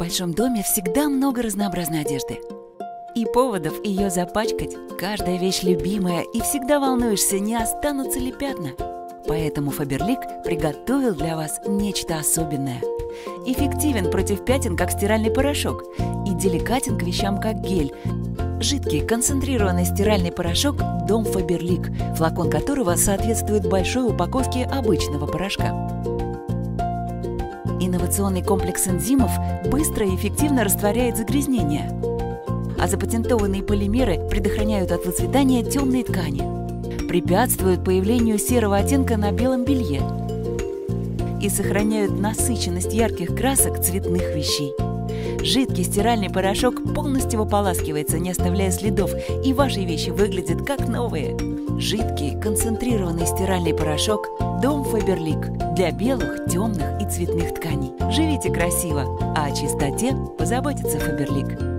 большом доме всегда много разнообразной одежды. И поводов ее запачкать. Каждая вещь любимая, и всегда волнуешься, не останутся ли пятна. Поэтому Фаберлик приготовил для вас нечто особенное. Эффективен против пятен, как стиральный порошок, и деликатен к вещам, как гель. Жидкий концентрированный стиральный порошок «Дом Фаберлик», флакон которого соответствует большой упаковке обычного порошка. Инновационный комплекс энзимов быстро и эффективно растворяет загрязнения, а запатентованные полимеры предохраняют от выцветания темные ткани, препятствуют появлению серого оттенка на белом белье и сохраняют насыщенность ярких красок цветных вещей. Жидкий стиральный порошок полностью ополаскивается, не оставляя следов, и ваши вещи выглядят как новые. Жидкий концентрированный стиральный порошок «Дом Фаберлик» для белых, темных и цветных тканей. Живите красиво, а о чистоте позаботится Фаберлик.